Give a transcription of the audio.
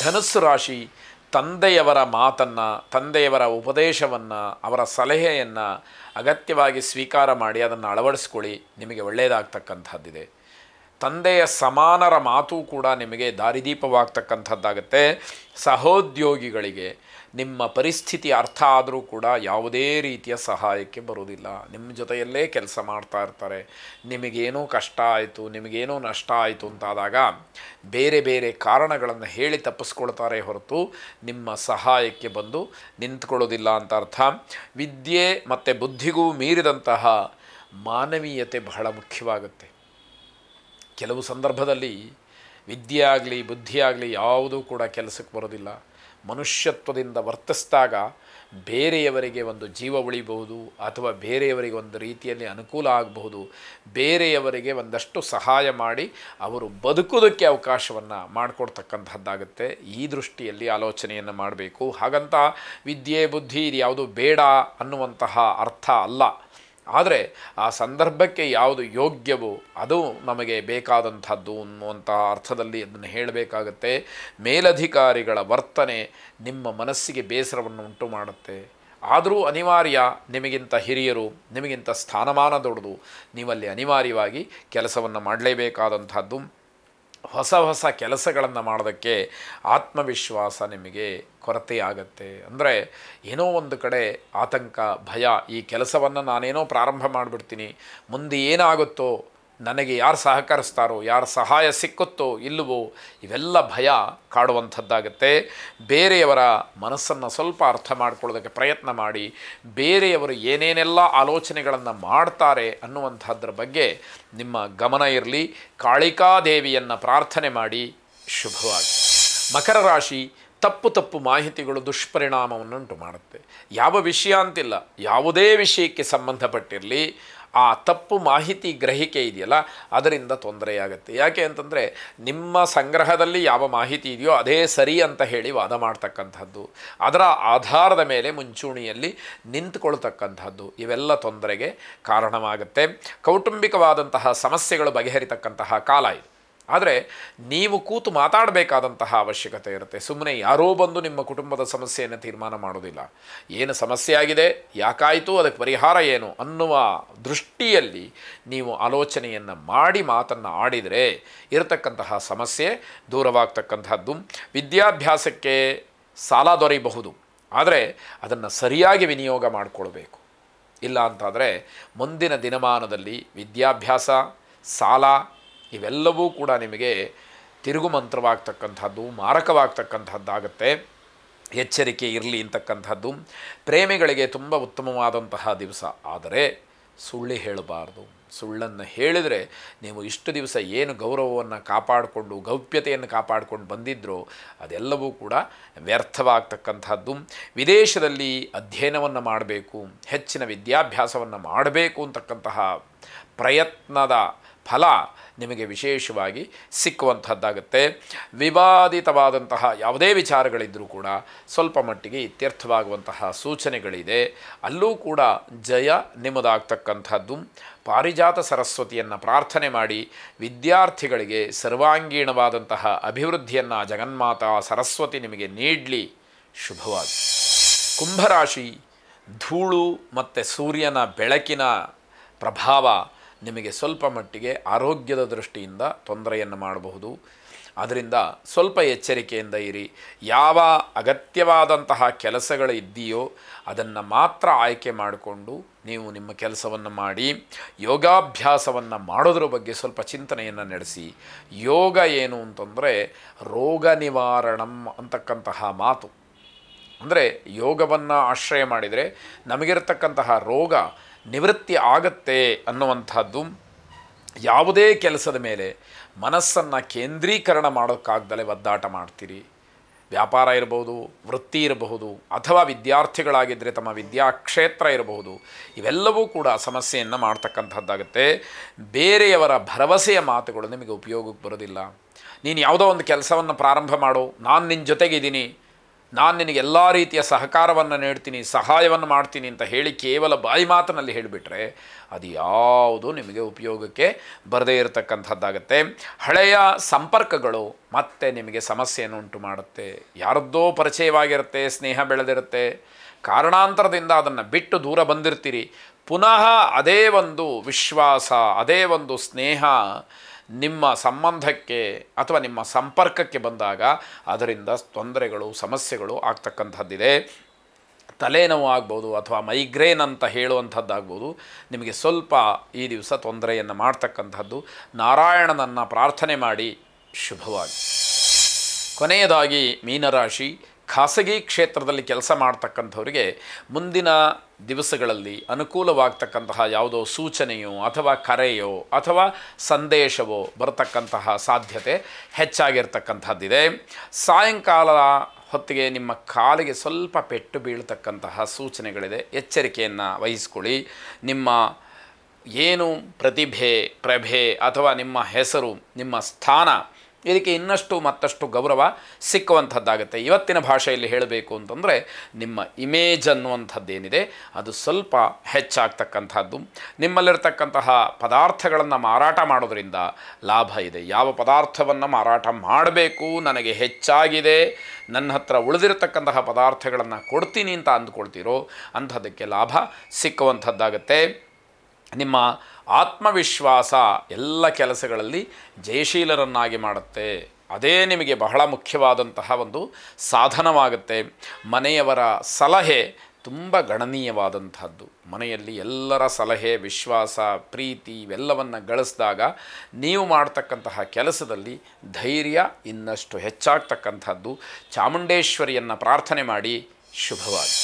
ಧನುಸ್ಸು ರಾಶಿ, ತಂದೆಯವರ ಮಾತನ್ನು, ತಂದೆಯವರ ಉಪದೇಶವನ್ನು, ಅವರ ಸಲಹೆಯನ್ನು ಅಗತ್ಯವಾಗಿ ಸ್ವೀಕಾರ ಮಾಡಿ ಅದನ್ನು ಅಳವಡಿಸ್ಕೊಳ್ಳಿ. ನಿಮಗೆ ಒಳ್ಳೆಯದಾಗ್ತಕ್ಕಂಥದ್ದಿದೆ. ತಂದೆಯ ಸಮಾನರ ಮಾತು ಕೂಡ ನಿಮಗೆ ದಾರಿದೀಪವಾಗ್ತಕ್ಕಂಥದ್ದಾಗತ್ತೆ. ಸಹೋದ್ಯೋಗಿಗಳಿಗೆ ನಿಮ್ಮ ಪರಿಸ್ಥಿತಿ ಅರ್ಥ ಆದರೂ ಕೂಡ ಯಾವುದೇ ರೀತಿಯ ಸಹಾಯಕ್ಕೆ ಬರುವುದಿಲ್ಲ. ನಿಮ್ಮ ಜೊತೆಯಲ್ಲೇ ಕೆಲಸ ಮಾಡ್ತಾ ಇರ್ತಾರೆ. ನಿಮಗೇನೋ ಕಷ್ಟ ಆಯಿತು, ನಿಮಗೇನೋ ನಷ್ಟ ಆಯಿತು ಅಂತಾದಾಗ ಬೇರೆ ಬೇರೆ ಕಾರಣಗಳನ್ನು ಹೇಳಿ ತಪ್ಪಿಸ್ಕೊಳ್ತಾರೆ ಹೊರತು ನಿಮ್ಮ ಸಹಾಯಕ್ಕೆ ಬಂದು ನಿಂತ್ಕೊಳ್ಳೋದಿಲ್ಲ ಅಂತ ಅರ್ಥ. ವಿದ್ಯೆ ಮತ್ತು ಬುದ್ಧಿಗೂ ಮೀರಿದಂತಹ ಮಾನವೀಯತೆ ಬಹಳ ಮುಖ್ಯವಾಗುತ್ತೆ. ಕೆಲವು ಸಂದರ್ಭದಲ್ಲಿ ವಿದ್ಯೆ ಆಗಲಿ ಬುದ್ಧಿ ಆಗಲಿ ಯಾವುದೂ ಕೂಡ ಕೆಲಸಕ್ಕೆ ಬರೋದಿಲ್ಲ. ಮನುಷ್ಯತ್ವದಿಂದ ವರ್ತಿಸಿದಾಗ ಬೇರೆಯವರಿಗೆ ಒಂದು ಜೀವ ಉಳಿಬಹುದು, ಅಥವಾ ಬೇರೆಯವರಿಗೆ ಒಂದು ರೀತಿಯಲ್ಲಿ ಅನುಕೂಲ ಆಗಬಹುದು, ಬೇರೆಯವರಿಗೆ ಒಂದಷ್ಟು ಸಹಾಯ ಮಾಡಿ ಅವರು ಬದುಕೋದಕ್ಕೆ ಅವಕಾಶವನ್ನು ಮಾಡಿಕೊಡ್ತಕ್ಕಂಥದ್ದಾಗುತ್ತೆ. ಈ ದೃಷ್ಟಿಯಲ್ಲಿ ಆಲೋಚನೆಯನ್ನು ಮಾಡಬೇಕು. ಹಾಗಂತ ವಿದ್ಯೆ ಬುದ್ಧಿ ಇದು ಯಾವುದು ಬೇಡ ಅನ್ನುವಂತಹ ಅರ್ಥ ಅಲ್ಲ. ಆದರೆ ಆ ಸಂದರ್ಭಕ್ಕೆ ಯಾವುದು ಯೋಗ್ಯವೋ ಅದು ನಮಗೆ ಬೇಕಾದಂಥದ್ದು ಅನ್ನುವಂಥ ಅರ್ಥದಲ್ಲಿ ಅದನ್ನು ಹೇಳಬೇಕಾಗತ್ತೆ. ಮೇಲಧಿಕಾರಿಗಳ ವರ್ತನೆ ನಿಮ್ಮ ಮನಸ್ಸಿಗೆ ಬೇಸರವನ್ನು ಉಂಟು ಮಾಡುತ್ತೆ. ಆದರೂ ಅನಿವಾರ್ಯ, ನಿಮಗಿಂತ ಹಿರಿಯರು, ನಿಮಗಿಂತ ಸ್ಥಾನಮಾನ ದೊಡ್ಡದು, ನೀವಲ್ಲಿ ಅನಿವಾರ್ಯವಾಗಿ ಕೆಲಸವನ್ನು ಮಾಡಲೇಬೇಕಾದಂಥದ್ದು. ಹೊಸ ಹೊಸ ಕೆಲಸಗಳನ್ನು ಮಾಡೋದಕ್ಕೆ ಆತ್ಮವಿಶ್ವಾಸ ನಿಮಗೆ ಕೊರತೆಯಾಗತ್ತೆ. ಅಂದರೆ ಏನೋ ಒಂದು ಕಡೆ ಆತಂಕ, ಭಯ, ಈ ಕೆಲಸವನ್ನು ನಾನೇನೋ ಪ್ರಾರಂಭ ಮಾಡಿಬಿಡ್ತೀನಿ, ಮುಂದೆ ಏನಾಗುತ್ತೋ, ನನಗೆ ಯಾರು ಸಹಕರಿಸ್ತಾರೋ, ಯಾರ ಸಹಾಯ ಸಿಕ್ಕುತ್ತೋ ಇಲ್ಲವೋ, ಇವೆಲ್ಲ ಭಯ ಕಾಡುವಂಥದ್ದಾಗುತ್ತೆ. ಬೇರೆಯವರ ಮನಸ್ಸನ್ನು ಸ್ವಲ್ಪ ಅರ್ಥ ಮಾಡ್ಕೊಳ್ಳೋದಕ್ಕೆ ಪ್ರಯತ್ನ ಮಾಡಿ, ಬೇರೆಯವರು ಏನೇನೆಲ್ಲ ಆಲೋಚನೆಗಳನ್ನು ಮಾಡ್ತಾರೆ ಅನ್ನುವಂಥದ್ರ ಬಗ್ಗೆ ನಿಮ್ಮ ಗಮನ ಇರಲಿ. ಕಾಳಿಕಾದೇವಿಯನ್ನು ಪ್ರಾರ್ಥನೆ ಮಾಡಿ. ಶುಭವಾಗಿ. ಮಕರ ರಾಶಿ, ತಪ್ಪು ಮಾಹಿತಿಗಳು ದುಷ್ಪರಿಣಾಮವನ್ನುಂಟು ಮಾಡುತ್ತೆ. ಯಾವ ವಿಷಯ ಅಂತಿಲ್ಲ, ಯಾವುದೇ ವಿಷಯಕ್ಕೆ ಸಂಬಂಧಪಟ್ಟಿರಲಿ ಆ ತಪ್ಪು ಮಾಹಿತಿ ಗ್ರಹಿಕೆ ಇದೆಯಲ್ಲ ಅದರಿಂದ ತೊಂದರೆಯಾಗುತ್ತೆ. ಯಾಕೆ ಅಂತಂದರೆ ನಿಮ್ಮ ಸಂಗ್ರಹದಲ್ಲಿ ಯಾವ ಮಾಹಿತಿ ಇದೆಯೋ ಅದೇ ಸರಿ ಅಂತ ಹೇಳಿ ವಾದ ಮಾಡ್ತಕ್ಕಂಥದ್ದು, ಅದರ ಆಧಾರದ ಮೇಲೆ ಮುಂಚೂಣಿಯಲ್ಲಿ ನಿಂತುಕೊಳ್ತಕ್ಕಂಥದ್ದು, ಇವೆಲ್ಲ ತೊಂದರೆಗೆ ಕಾರಣವಾಗುತ್ತೆ. ಕೌಟುಂಬಿಕವಾದಂತಹ ಸಮಸ್ಯೆಗಳು ಬಗೆಹರಿತಕ್ಕಂತಹ ಕಾಲ ಇದು. ಆದರೆ ನೀವು ಕೂತು ಮಾತಾಡಬೇಕಾದಂತಹ ಅವಶ್ಯಕತೆ ಇರುತ್ತೆ. ಸುಮ್ಮನೆ ಯಾರೋ ಬಂದು ನಿಮ್ಮ ಕುಟುಂಬದ ಸಮಸ್ಯೆಯನ್ನು ತೀರ್ಮಾನ ಮಾಡೋದಿಲ್ಲ. ಏನು ಸಮಸ್ಯೆ ಆಗಿದೆ, ಯಾಕಾಯಿತು, ಅದಕ್ಕೆ ಪರಿಹಾರ ಏನು ಅನ್ನುವ ದೃಷ್ಟಿಯಲ್ಲಿ ನೀವು ಆಲೋಚನೆಯನ್ನು ಮಾಡಿ ಮಾತನ್ನು ಆಡಿದರೆ ಇರತಕ್ಕಂತಹ ಸಮಸ್ಯೆ ದೂರವಾಗ್ತಕ್ಕಂಥದ್ದು. ವಿದ್ಯಾಭ್ಯಾಸಕ್ಕೆ ಸಾಲ ದೊರೆಯಬಹುದು, ಆದರೆ ಅದನ್ನು ಸರಿಯಾಗಿ ವಿನಿಯೋಗ ಮಾಡಿಕೊಳ್ಬೇಕು. ಇಲ್ಲ ಅಂತಾದರೆ ಮುಂದಿನ ದಿನಮಾನದಲ್ಲಿ ವಿದ್ಯಾಭ್ಯಾಸ, ಸಾಲ ಇವೆಲ್ಲವೂ ಕೂಡ ನಿಮಗೆ ತಿರುಗು ಮಂತ್ರವಾಗ್ತಕ್ಕಂಥದ್ದು, ಮಾರಕವಾಗ್ತಕ್ಕಂಥದ್ದಾಗತ್ತೆ. ಎಚ್ಚರಿಕೆ ಇರಲಿ ಅಂತಕ್ಕಂಥದ್ದು. ಪ್ರೇಮಿಗಳಿಗೆ ತುಂಬ ಉತ್ತಮವಾದಂತಹ ದಿವಸ, ಆದರೆ ಸುಳ್ಳು ಹೇಳಬಾರ್ದು. ಸುಳ್ಳನ್ನು ಹೇಳಿದರೆ ನೀವು ಇಷ್ಟು ದಿವಸ ಏನು ಗೌರವವನ್ನು ಕಾಪಾಡಿಕೊಂಡು, ಗೌಪ್ಯತೆಯನ್ನು ಕಾಪಾಡಿಕೊಂಡು ಬಂದಿದ್ರೋ ಅದೆಲ್ಲವೂ ಕೂಡ ವ್ಯರ್ಥವಾಗ್ತಕ್ಕಂಥದ್ದು. ವಿದೇಶದಲ್ಲಿ ಅಧ್ಯಯನವನ್ನು ಮಾಡಬೇಕು, ಹೆಚ್ಚಿನ ವಿದ್ಯಾಭ್ಯಾಸವನ್ನು ಮಾಡಬೇಕು ಅಂತಕ್ಕಂತಹ ಪ್ರಯತ್ನದ ಫಲ ನಿಮಗೆ ವಿಶೇಷವಾಗಿ ಸಿಕ್ಕುವಂಥದ್ದಾಗುತ್ತೆ. ವಿವಾದಿತವಾದಂತಹ ಯಾವುದೇ ವಿಚಾರಗಳಿದ್ದರೂ ಕೂಡ ಸ್ವಲ್ಪ ಮಟ್ಟಿಗೆ ಇತ್ಯರ್ಥವಾಗುವಂತಹ ಸೂಚನೆಗಳಿದೆ. ಅಲ್ಲೂ ಕೂಡ ಜಯ ನಿಮ್ಮದಾಗ್ತಕ್ಕಂಥದ್ದು. ಪಾರಿಜಾತ ಸರಸ್ವತಿಯನ್ನು ಪ್ರಾರ್ಥನೆ ಮಾಡಿ. ವಿದ್ಯಾರ್ಥಿಗಳಿಗೆ ಸರ್ವಾಂಗೀಣವಾದಂತಹ ಅಭಿವೃದ್ಧಿಯನ್ನು ಜಗನ್ಮಾತಾ ಸರಸ್ವತಿ ನಿಮಗೆ ನೀಡಲಿ. ಶುಭವಾಗಿ. ಕುಂಭರಾಶಿ, ಧೂಳು ಮತ್ತು ಸೂರ್ಯನ ಬೆಳಕಿನ ಪ್ರಭಾವ ನಿಮಗೆ ಸ್ವಲ್ಪ ಮಟ್ಟಿಗೆ ಆರೋಗ್ಯದ ದೃಷ್ಟಿಯಿಂದ ತೊಂದರೆಯನ್ನು ಮಾಡಬಹುದು. ಆದ್ದರಿಂದ ಸ್ವಲ್ಪ ಎಚ್ಚರಿಕೆಯಿಂದ ಇರಿ. ಯಾವ ಅಗತ್ಯವಾದಂತಹ ಕೆಲಸಗಳು ಇದೆಯೋ ಅದನ್ನು ಮಾತ್ರ ಆಯ್ಕೆ ಮಾಡಿಕೊಂಡು ನೀವು ನಿಮ್ಮ ಕೆಲಸವನ್ನು ಮಾಡಿ. ಯೋಗಾಭ್ಯಾಸವನ್ನು ಮಾಡೋದ್ರ ಬಗ್ಗೆ ಸ್ವಲ್ಪ ಚಿಂತನೆಯನ್ನು ನಡೆಸಿ. ಯೋಗ ಏನು ಅಂತಂದರೆ ರೋಗ ನಿವಾರಣಂ ಅಂತಕ್ಕಂತಹ ಮಾತು. ಅಂದರೆ ಯೋಗವನ್ನು ಆಶ್ರಯ ಮಾಡಿದರೆ ನಮಗಿರತಕ್ಕಂತಹ ರೋಗ ನಿವೃತ್ತಿ ಆಗತ್ತೆ ಅನ್ನುವಂಥದ್ದು. ಯಾವುದೇ ಕೆಲಸದ ಮೇಲೆ ಮನಸ್ಸನ್ನು ಕೇಂದ್ರೀಕರಣ ಮಾಡೋಕ್ಕಾಗ್ದಲೇ ಒದ್ದಾಟ ಮಾಡ್ತೀರಿ. ವ್ಯಾಪಾರ ಇರಬಹುದು, ವೃತ್ತಿ ಇರಬಹುದು, ಅಥವಾ ವಿದ್ಯಾರ್ಥಿಗಳಾಗಿದ್ದರೆ ತಮ್ಮ ವಿದ್ಯಾಕ್ಷೇತ್ರ ಇರಬಹುದು. ಇವೆಲ್ಲವೂ ಕೂಡ ಸಮಸ್ಯೆಯನ್ನು ಮಾಡ್ತಕ್ಕಂಥದ್ದಾಗುತ್ತೆ. ಬೇರೆಯವರ ಭರವಸೆಯ ಮಾತುಗಳು ನಿಮಗೆ ಉಪಯೋಗಕ್ಕೆ ಬರೋದಿಲ್ಲ. ನೀನು ಯಾವುದೋ ಒಂದು ಕೆಲಸವನ್ನು ಪ್ರಾರಂಭ ಮಾಡು, ನಾನು ನಿನ್ನ ಜೊತೆಗಿದ್ದೀನಿ, ನಾನು ನಿನಗೆ ಎಲ್ಲ ರೀತಿಯ ಸಹಕಾರವನ್ನು ನೀಡ್ತೀನಿ, ಸಹಾಯವನ್ನು ಮಾಡ್ತೀನಿ ಅಂತ ಹೇಳಿ ಕೇವಲ ಬಾಯಿ ಮಾತಿನಲ್ಲಿ ಹೇಳಿಬಿಟ್ರೆ ಅದು ಯಾವುದೂ ನಿಮಗೆ ಉಪಯೋಗಕ್ಕೆ ಬರದೇ ಇರತಕ್ಕಂಥದ್ದಾಗತ್ತೆ. ಹಳೆಯ ಸಂಪರ್ಕಗಳು ಮತ್ತೆ ನಿಮಗೆ ಸಮಸ್ಯೆಯನ್ನು ಉಂಟು ಮಾಡುತ್ತೆ. ಯಾರದ್ದೋ ಪರಿಚಯವಾಗಿರುತ್ತೆ, ಸ್ನೇಹ ಬೆಳೆದಿರುತ್ತೆ, ಕಾರಣಾಂತರದಿಂದ ಅದನ್ನು ಬಿಟ್ಟು ದೂರ ಬಂದಿರ್ತೀರಿ. ಪುನಃ ಅದೇ ಒಂದು ವಿಶ್ವಾಸ, ಅದೇ ಒಂದು ಸ್ನೇಹ ನಿಮ್ಮ ಸಂಬಂಧಕ್ಕೆ ಅಥವಾ ನಿಮ್ಮ ಸಂಪರ್ಕಕ್ಕೆ ಬಂದಾಗ ಅದರಿಂದ ತೊಂದರೆಗಳು, ಸಮಸ್ಯೆಗಳು ಆಗ್ತಕ್ಕಂಥದ್ದಿದೆ. ತಲೆನೋವು ಆಗ್ಬೋದು ಅಥವಾ ಮೈಗ್ರೇನ್ ಅಂತ ಹೇಳುವಂಥದ್ದಾಗ್ಬೋದು. ನಿಮಗೆ ಸ್ವಲ್ಪ ಈ ದಿವಸ ತೊಂದರೆಯನ್ನು ಮಾಡ್ತಕ್ಕಂಥದ್ದು. ನಾರಾಯಣನನ್ನು ಪ್ರಾರ್ಥನೆ ಮಾಡಿ ಶುಭವಾಗಿ. ಕೊನೆಯದಾಗಿ ಮೀನರಾಶಿ, ಖಾಸಗಿ ಕ್ಷೇತ್ರದಲ್ಲಿ ಕೆಲಸ ಮಾಡ್ತಕ್ಕಂಥವರಿಗೆ ಮುಂದಿನ ದಿವಸಗಳಲ್ಲಿ ಅನುಕೂಲವಾಗ್ತಕ್ಕಂತಹ ಯಾವುದೋ ಸೂಚನೆಯೋ ಅಥವಾ ಕರೆಯೋ ಅಥವಾ ಸಂದೇಶವೋ ಬರತಕ್ಕಂತಹ ಸಾಧ್ಯತೆ ಹೆಚ್ಚಾಗಿರ್ತಕ್ಕಂಥದ್ದಿದೆ. ಸಾಯಂಕಾಲ ಹೊತ್ತಿಗೆ ನಿಮ್ಮ ಕಾಲಿಗೆ ಸ್ವಲ್ಪ ಪೆಟ್ಟು ಬೀಳ್ತಕ್ಕಂತಹ ಸೂಚನೆಗಳಿದೆ. ಎಚ್ಚರಿಕೆಯನ್ನು ವಹಿಸ್ಕೊಳ್ಳಿ. ನಿಮ್ಮ ಏನು ಪ್ರಭೆ ಅಥವಾ ನಿಮ್ಮ ಹೆಸರು, ನಿಮ್ಮ ಸ್ಥಾನ, ಇದಕ್ಕೆ ಇನ್ನಷ್ಟು ಮತ್ತಷ್ಟು ಗೌರವ ಸಿಕ್ಕುವಂಥದ್ದಾಗುತ್ತೆ. ಇವತ್ತಿನ ಭಾಷೆಯಲ್ಲಿ ಹೇಳಬೇಕು ಅಂತಂದರೆ ನಿಮ್ಮ ಇಮೇಜ್ ಅನ್ನುವಂಥದ್ದೇನಿದೆ ಅದು ಸ್ವಲ್ಪ ಹೆಚ್ಚಾಗ್ತಕ್ಕಂಥದ್ದು. ನಿಮ್ಮಲ್ಲಿರ್ತಕ್ಕಂತಹ ಪದಾರ್ಥಗಳನ್ನು ಮಾರಾಟ ಮಾಡೋದರಿಂದ ಲಾಭ ಇದೆ. ಯಾವ ಪದಾರ್ಥವನ್ನು ಮಾರಾಟ ಮಾಡಬೇಕು, ನನಗೆ ಹೆಚ್ಚಾಗಿದೆ, ನನ್ನ ಹತ್ರ ಉಳಿದಿರತಕ್ಕಂತಹ ಪದಾರ್ಥಗಳನ್ನು ಕೊಡ್ತೀನಿ ಅಂತ ಅಂದ್ಕೊಳ್ತೀರೋ ಅಂಥದ್ದಕ್ಕೆ ಲಾಭ ಸಿಕ್ಕುವಂಥದ್ದಾಗತ್ತೆ. ನಿಮ್ಮ ಆತ್ಮವಿಶ್ವಾಸ ಎಲ್ಲ ಕೆಲಸಗಳಲ್ಲಿ ಜಯಶೀಲರನ್ನಾಗಿ ಮಾಡುತ್ತೆ. ಅದೇ ನಿಮಗೆ ಬಹಳ ಮುಖ್ಯವಾದಂತಹ ಒಂದು ಸಾಧನವಾಗುತ್ತೆ. ಮನೆಯವರ ಸಲಹೆ ತುಂಬ ಗಣನೀಯವಾದಂಥದ್ದು. ಮನೆಯಲ್ಲಿ ಎಲ್ಲರ ಸಲಹೆ, ವಿಶ್ವಾಸ, ಪ್ರೀತಿ ಇವೆಲ್ಲವನ್ನು ಗಳಿಸಿದಾಗ ನೀವು ಮಾಡ್ತಕ್ಕಂತಹ ಕೆಲಸದಲ್ಲಿ ಧೈರ್ಯ ಇನ್ನಷ್ಟು ಹೆಚ್ಚಾಗ್ತಕ್ಕಂಥದ್ದು. ಚಾಮುಂಡೇಶ್ವರಿಯನ್ನು ಪ್ರಾರ್ಥನೆ ಮಾಡಿ ಶುಭವಾಗಿ.